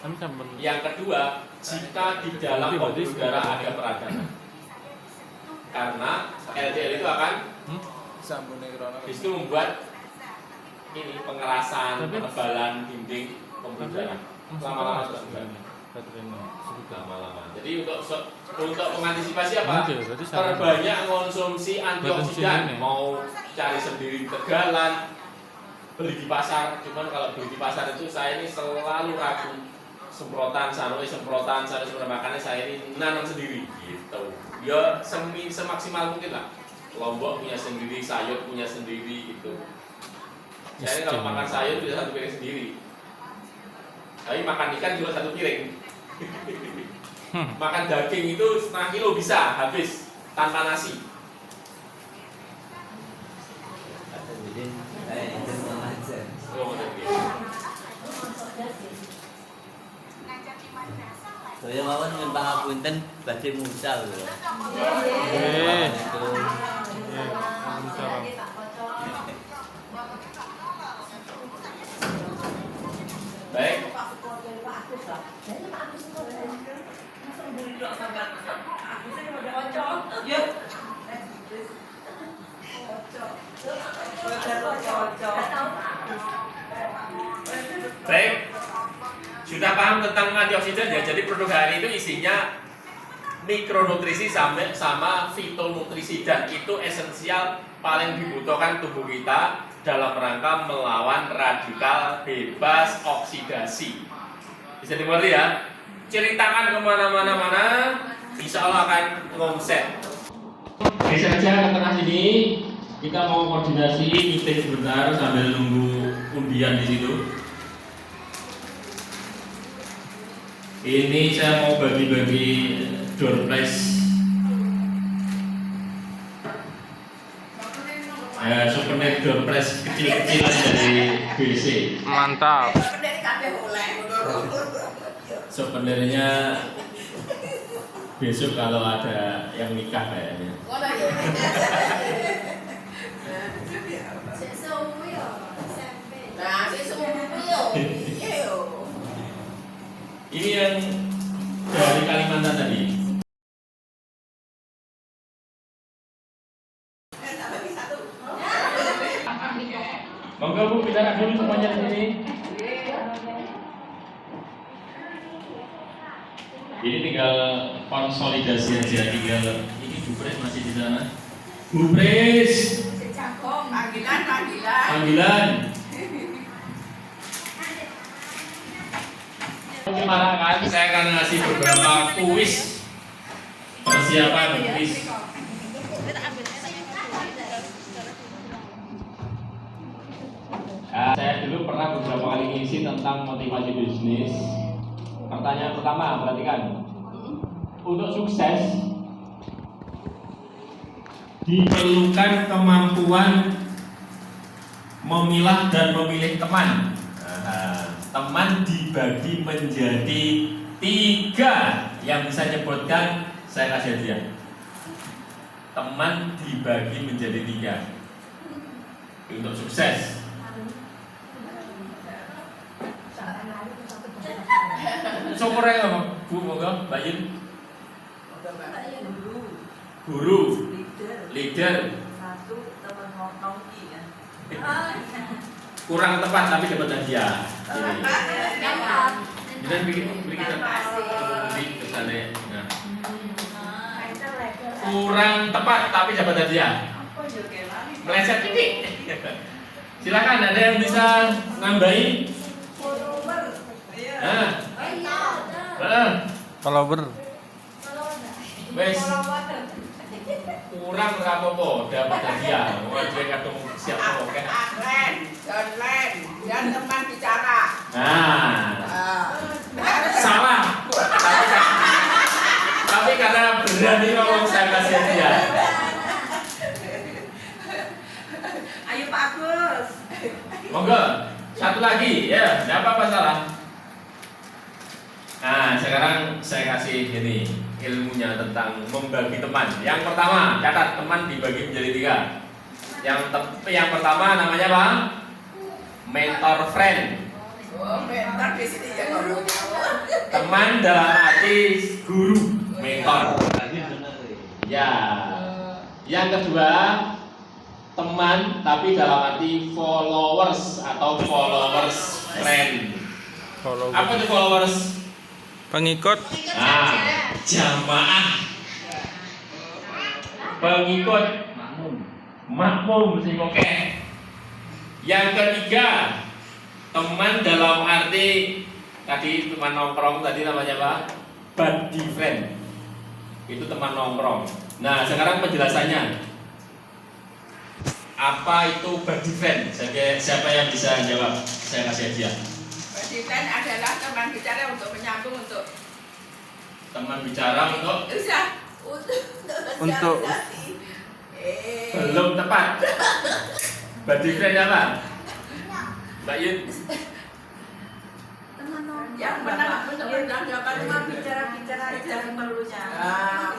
Yang kedua, jika di dalam pembuluh darah ada peradangan, karena LDL itu akan itu membuat ini pengerasan, penebalan dinding pembuluh darah. Lama-lama sudah lama-lama. Jadi untuk mengantisipasi apa? Perbanyak konsumsi antioksidan. Mau cari sendiri tegalan, beli di pasar. Cuman kalau beli di pasar itu saya ini selalu ragu. Semprotan, semprotan, makanya saya ini nanam sendiri. Gitu. Ya semaksimal mungkin lah. Lombok punya sendiri, sayur punya sendiri gitu. Saya ini kalau makan sayur bisa satu piring sendiri. Tapi makan ikan juga satu piring. Makan daging itu setengah kilo bisa habis tanpa nasi. Saya mawon nyuwun pangapunten badhe musal lho. Baik. Baik. Sudah paham tentang antioksidan ya. Jadi produk hari itu isinya mikronutrisi sama fitonutrisi, dan itu esensial paling dibutuhkan tubuh kita dalam rangka melawan radikal bebas oksidasi. Bisa dimengerti ya? Ceritakan kemana-mana, insya Allah akan ngomset. Geser aja ke tengah sini. Kita mau koordinasi meeting sebentar sambil nunggu undian di situ. Ini saya mau bagi-bagi door prize. Souvenir door prize kecil-kecilan dari BC. Mantap. Souvenirnya besok kalau ada yang nikah kayaknya. Ini yang dari Kalimantan tadi. Monggo Bu, bicara dulu semuanya di sini. Ini tinggal konsolidasi aja, tinggal ini Bu Pres masih di sana. Bu Pres. Panggilan. Kemarahan saya akan ngasih beberapa kuis persiapan kuis. Saya dulu pernah beberapa kali ngisi tentang motivasi bisnis. Pertanyaan pertama, perhatikan. Untuk sukses diperlukan kemampuan memilah dan memilih teman. Teman dibagi menjadi 3 yang bisa nyebutkan, saya kasih hadiah. Teman dibagi menjadi 3 untuk sukses. Syukurnya apa? Bu, moga Mbak Yun. Guru, leader. Kurang tepat tapi dapat hadiah. Kita bikin kesana. Nah. Kurang tepat tapi dapat hadiah. Meleset titik. Silakan, ada yang bisa nambahin? Follower. Wes. Kurang rapopo dapat hadiah. Ora duwe kadung siap oke. Dan teman bicara. Salah. Tapi karena berani ngomong saya kasih hadiah. Ayo Pak Agus. Monggo, satu lagi ya, tidak apa-apa salah. Nah, sekarang saya kasih ini ilmunya tentang membagi teman. Yang pertama, catat teman dibagi menjadi 3. Yang pertama namanya apa? Mentor friend. Oh, mentor di sini ya guru. Teman dalam arti guru, mentor. Ya. Yang kedua, teman tapi dalam arti followers atau followers friend. Apa itu followers? Pengikut. Nah, jamaah. Pengikut. Makmum sing oke. Yang ketiga, teman dalam arti tadi teman nongkrong tadi namanya apa? Buddy friend. Itu teman nongkrong. Nah, sekarang penjelasannya. Apa itu buddy friend? Siapa yang bisa jawab? Saya kasih hadiah. Pendidikan adalah teman bicara untuk menyambung untuk Teman bicara untuk Untuk belum tepat. Buddy friend apa? Mbak Yun. yang benar dapat teman bicara seperlunya.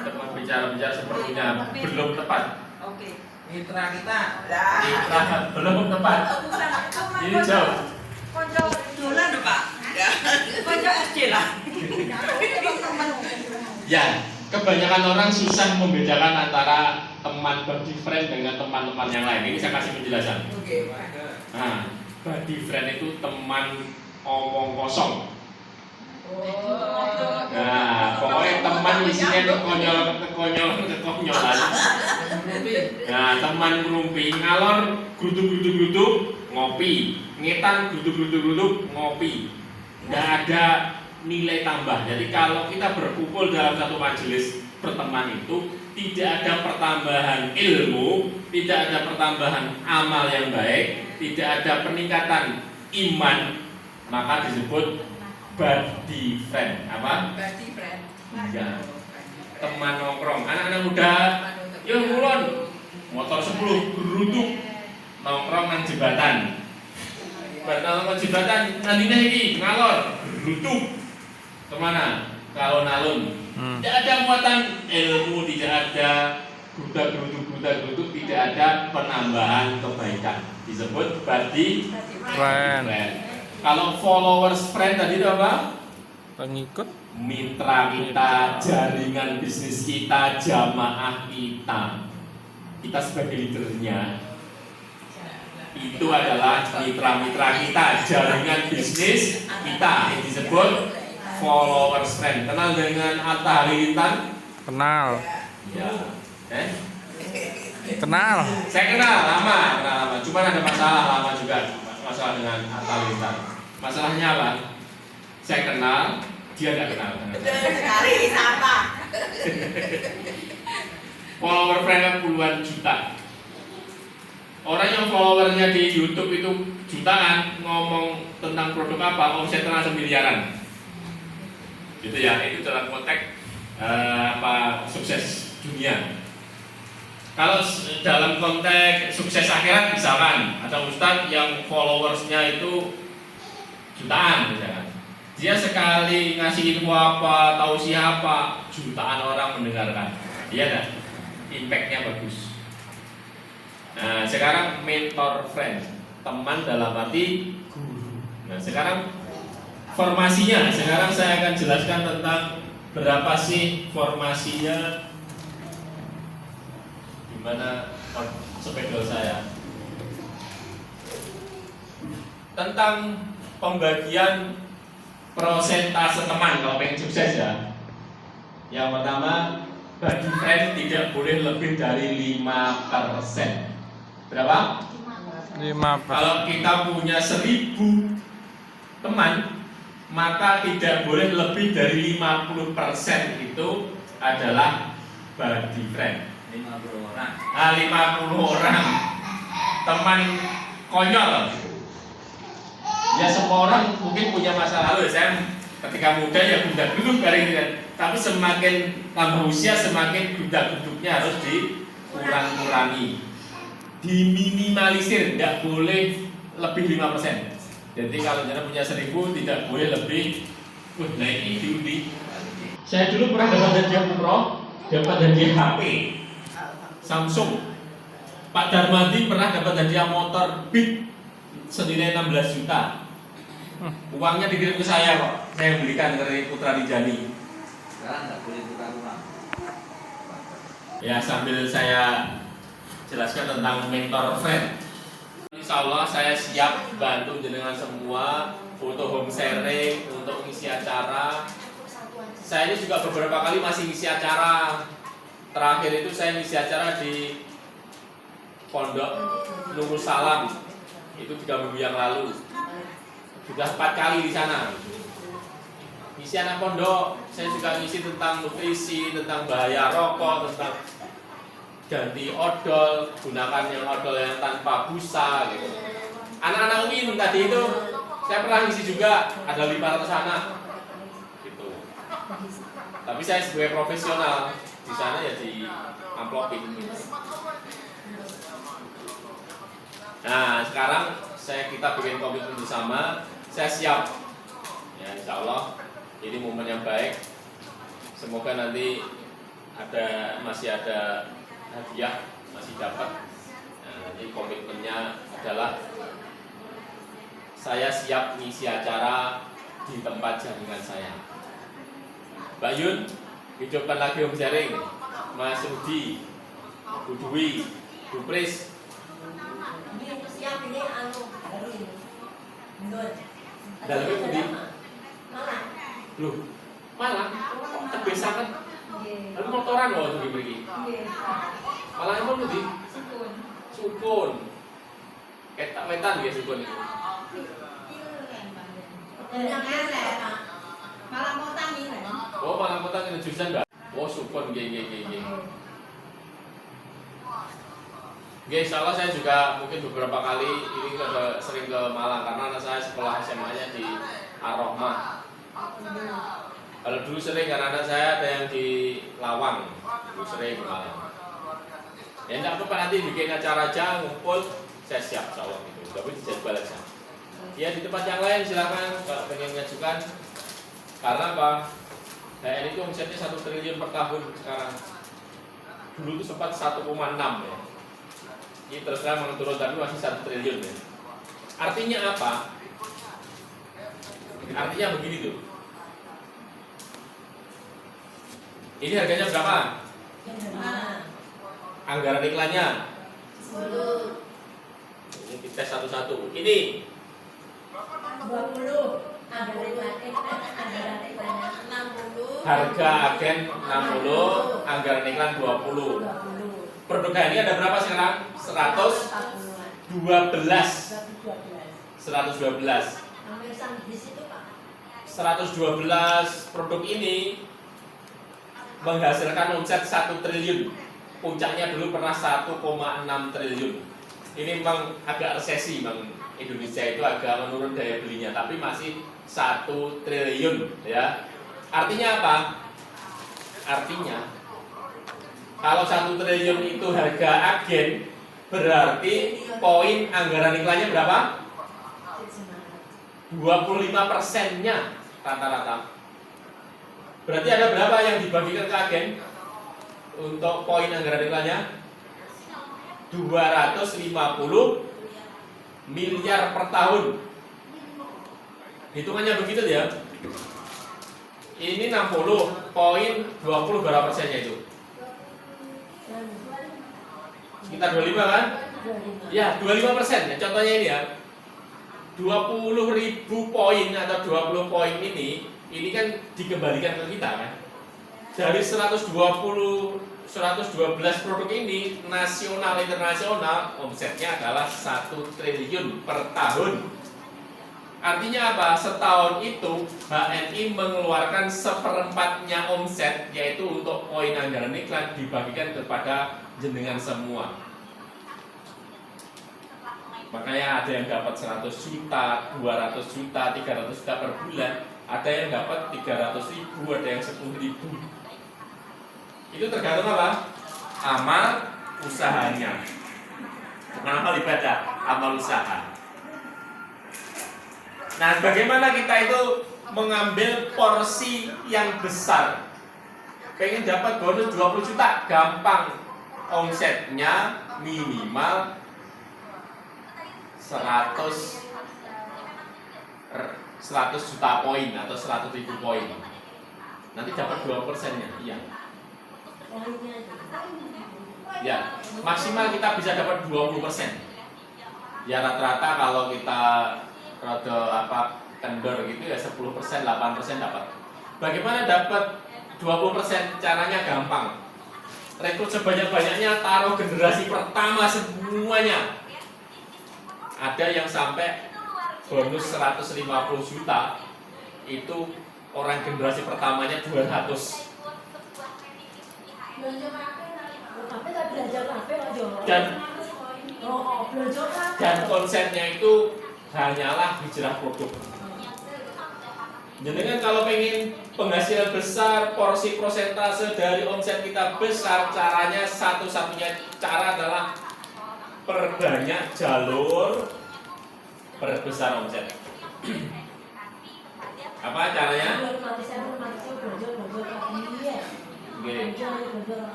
Teman bicara sepertinya belum tepat. Oke. Mitra kita. Mitra belum tepat. Ini jauh. Konco dolan lho, Pak. Konco SD lah. Ya, kebanyakan orang susah membedakan antara teman buddy friend dengan teman-teman yang lain. Ini saya kasih penjelasan. Oke. Nah, buddy friend itu teman omong kosong. Nah, pokoknya teman isinya kekonyolan. Nah, teman ngerumpi, ngalor, geruduk-geruduk ngopi, ngetan geruduk-geruduk ngopi. Nggak ada nilai tambah. Jadi kalau kita berkumpul dalam satu majelis berteman itu tidak ada pertambahan ilmu, tidak ada pertambahan amal yang baik, tidak ada peningkatan iman, maka disebut buddy friend. Apa? Buddy friend. Ya. Teman nongkrong. Anak-anak muda, yuk mulon. Motor 10 geruduk nongkrong nang jembatan. Nongkrong jembatan nantinya ini ngalor geruduk. Kemana? Kalau nalun. Tidak ada muatan ilmu, tidak ada geruduk, tidak ada penambahan kebaikan. Disebut buddy Friend. friend. Kalau followers friend tadi itu apa? Pengikut. Mitra kita, jaringan bisnis kita, jamaah kita. Kita sebagai leadernya itu adalah mitra-mitra kita, jaringan bisnis kita. Yang disebut followers friend. Kenal dengan Atta Halilintar? Kenal. Ya. Kenal. Saya kenal lama. Cuma ada masalah lama juga, masalah dengan Atta Halilintar. Masalahnya apa? Saya kenal, dia nggak kenal. Betul sekali sama. Follower friend puluhan juta. Orang yang followernya di YouTube itu jutaan, ngomong tentang produk apa, omsetnya langsung miliaran. Gitu ya, itu dalam konteks sukses dunia. Kalau dalam konteks sukses akhirat misalkan ada ustadz yang followersnya itu jutaan misalkan. Dia sekali ngasih info apa, tahu siapa, jutaan orang mendengarkan. Iya kan? Impactnya bagus. Nah, sekarang mentor friend, teman dalam arti guru. Nah, sekarang formasinya, sekarang saya akan jelaskan tentang berapa sih formasinya, gimana sepeda saya, tentang pembagian prosentase teman kalau pengen sukses ya. Yang pertama, bagi friend tidak boleh lebih dari 5%. Berapa? 5%. Kalau kita punya 1000 teman, maka tidak boleh lebih dari 50% itu adalah body friend. 50 orang. 50 orang teman konyol. Ya semua orang mungkin punya masa lalu. Saya ketika muda ya gundak-gunduk dari ini. Tapi semakin tambah usia semakin gundak-gunduknya harus dikurang-kurangi. Diminimalisir, tidak boleh lebih 5%. Jadi kalau Anda punya 1000 tidak boleh lebih Wah, nah ini diundi. Saya dulu pernah dapat hadiah umroh, dapat hadiah HP Samsung. Pak Darmadi pernah dapat hadiah motor Beat senilai 16 juta. Uangnya dikirim ke saya kok. Saya belikan dari Putra Rijani. Sekarang nggak boleh tukar uang. Ya, sambil saya jelaskan tentang mentor friend. Insya Allah saya siap bantu jenengan semua foto home sharing untuk mengisi acara. Saya ini juga beberapa kali masih ngisi acara. Terakhir itu saya ngisi acara di Pondok Nurul Salam. Itu 3 minggu yang lalu. Sudah 4 kali di sana. Ngisi anak pondok, saya juga ngisi tentang nutrisi, tentang bahaya rokok, tentang ganti odol, gunakan yang odol yang tanpa busa gitu. Anak-anak UIN tadi itu saya pernah ngisi juga, ada 500 anak gitu. Tapi saya sebagai profesional di sana ya di amplopin. Nah, sekarang kita bikin komitmen bersama. Saya siap. Ya, insya Allah ini momen yang baik. Semoga nanti masih ada hadiah, masih dapat. Nah, nanti komitmennya adalah saya siap ngisi acara di tempat jaringan saya. Mbak Yun, hidupkan lagi home sharing. Mas Rudi, Bu Dwi, Bu Pris. Ini siap ini baru ini. Betul. Dalamnya Budi. Malah. Loh, malah kebiasaan. Lalu motoran loh itu begini. Malah emang Budi. Sukun. Ketak wetan ya sukun itu. Malah mau tani kan? Oh, malah motoran itu jurusan Mbak. Oh, sukun gini. Oke, insya Allah saya juga mungkin beberapa kali ini sering ke Malang karena anak saya sekolah SMA-nya di Ar-Rahmah. Kalau dulu sering karena anak saya ada yang di Lawang, dulu sering ke Malang. Ya tidak apa-apa, nanti bikin acara aja ngumpul, saya siap insya Allah gitu. Tapi dijadwal aja. Ya di tempat yang lain silakan kalau pengen mengajukan. Karena apa? HN itu omsetnya 1 triliun per tahun sekarang. Dulu itu sempat 1,6 ya. Ini terus terang turun tapi masih 1 triliun ya. Artinya apa? Artinya begini tuh. Ini harganya berapa? Anggaran iklannya? 10. Ini kita tes satu-satu. Ini 20. Anggaran iklannya 60. harga agen 60, anggaran iklan 20. Produk ini ada berapa sekarang? 112. 112. Hampir sama di situ, Pak. 112 produk ini menghasilkan omset 1 triliun. Puncaknya dulu pernah 1,6 triliun. Ini memang agak resesi, memang Indonesia itu agak menurun daya belinya, tapi masih 1 triliun ya. Artinya apa? Artinya kalau 1 triliun itu harga agen, berarti poin anggaran iklannya berapa? 25%-nya rata-rata. Berarti ada berapa yang dibagikan ke agen untuk poin anggaran iklannya? 250 miliar per tahun. Hitungannya begitu ya. Ini 60 poin 20 berapa persennya itu? Sekitar 25 kan? Ya, 25%. Ya, contohnya ini ya. 20.000 poin atau 20 poin ini kan dikembalikan ke kita kan. Dari 112 produk ini nasional internasional omsetnya adalah 1 triliun per tahun. Artinya apa? Setahun itu HNI mengeluarkan 1/4-nya omset, yaitu untuk poin anggaran iklan dibagikan kepada jenengan semua. Makanya ada yang dapat 100 juta, 200 juta, 300 juta per bulan. Ada yang dapat 300.000, ada yang 10.000. Itu tergantung apa? Amal usahanya. Bukan amal ibadah, amal usaha. Nah, bagaimana kita itu mengambil porsi yang besar. Pengen dapat bonus 20 juta, gampang. Omsetnya minimal 100 juta poin atau 100.000 poin. Nanti dapat 2%-nya. Iya. Ya, maksimal kita bisa dapat 20%. Ya rata-rata kalau kita kendor gitu ya 10%, 8% dapat. Bagaimana dapat 20%? Caranya gampang. Rekrut sebanyak-banyaknya, taruh generasi pertama semuanya. Ada yang sampai bonus 150 juta, itu orang generasi pertamanya 200. Dan konsepnya itu hanyalah hijrah produk. Jenengan kalau pengen penghasilan besar, porsi prosentase dari omset kita besar, caranya satu-satunya cara adalah perbanyak jalur, perbesar omset. Apa caranya? Oke.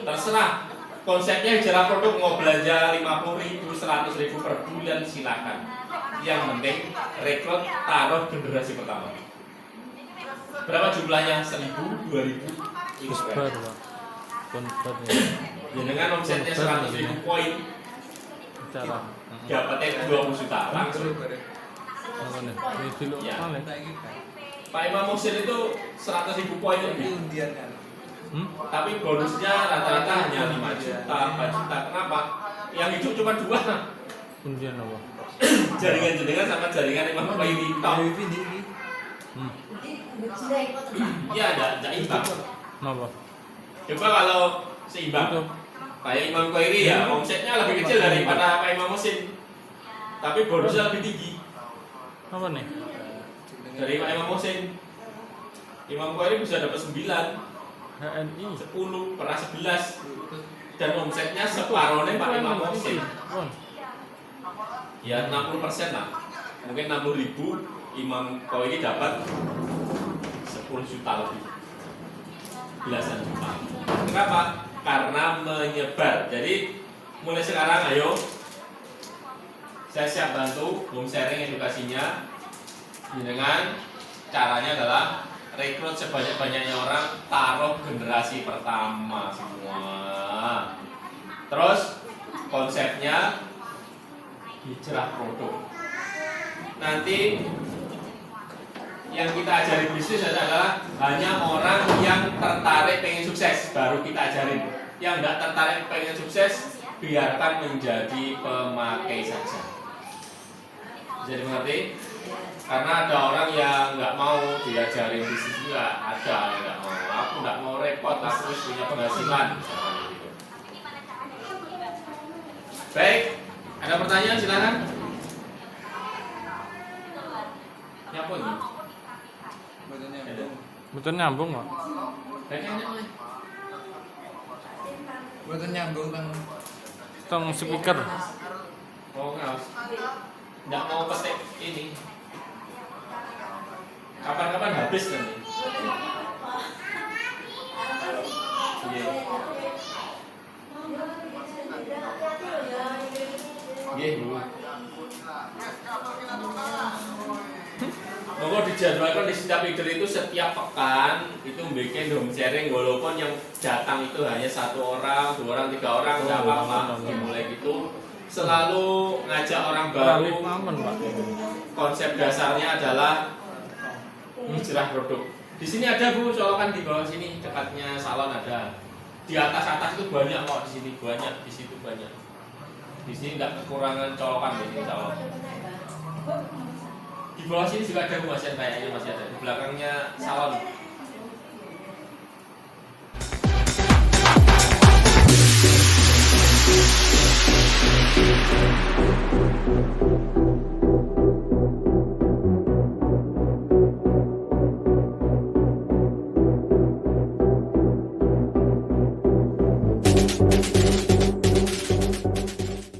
Terserah. Konsepnya hijrah produk, mau belanja 50.000, 100.000 per bulan silakan. Yang penting rekrut, taruh generasi pertama. Berapa jumlahnya? 1.000, 2.000? Kusbar Pak. Konver ya. Ya dengan omsetnya 100.000 poin, Cara. dapatnya 20 juta langsung. Apa nih? Ini dulu Ya. apa nih? Pak Imam Muhsin itu 100.000 poin lebih. Tapi bonusnya rata-rata hanya 5 juta, 4 juta. Kenapa? Yang hidup cuma 2. Undian apa? Jaringan jenengan sama jaringan Imam Qayyim top. Iya, ada imbang. Kenapa? Coba kalau seimbang, Itu. kayak Imam Qayyim ya omsetnya lebih kecil daripada Pak Imam Muhsin, tapi bonusnya lebih tinggi Apa nih? dari Pak Imam Muhsin. Imam Qayyim bisa dapat 9, HNI. 10, pernah 11, dan omsetnya separuhnya Pak Imam Muhsin. Pon. Ya 60% lah, mungkin 60.000, Imam Qayyim dapat 10 juta lebih, belasan juta. Kenapa? Karena menyebar. Jadi mulai sekarang ayo, saya siap bantu home sharing edukasinya. Dengan caranya adalah rekrut sebanyak-banyaknya orang, taruh generasi pertama semua. Terus konsepnya hijrah produk. Nanti yang kita ajari bisnis adalah hanya orang yang tertarik pengen sukses baru kita ajarin. Yang tidak tertarik pengen sukses biarkan menjadi pemakai saja. Bisa dimengerti? Karena ada orang yang nggak mau diajarin bisnis juga, ada yang nggak mau. Aku nggak mau repot, aku harus punya penghasilan. Gitu. Baik, ada pertanyaan silakan. Nyapa ini? Betul nyambung Pak. Kayaknya Buatan nyambung kan. Tong speaker. mau ngaus, nggak mau petik ini. Kapan-kapan habis nanti. Iya. Iya Bu. Monggo dijadwalkan di setiap leader itu setiap pekan itu bikin home sharing, walaupun yang datang itu hanya 1 orang, 2 orang, 3 orang, nggak apa-apa. Dimulai gitu, selalu ngajak orang baru. Aman Pak. Konsep dasarnya adalah hijrah produk. Di sini ada Bu, colokan di bawah sini dekatnya salon ada. Di atas itu banyak kok, di sini banyak, di situ banyak. Di sini nggak kekurangan colokan di sini salon. Di bawah sini juga ada Bu, masih kayaknya masih ada. Di belakangnya salon.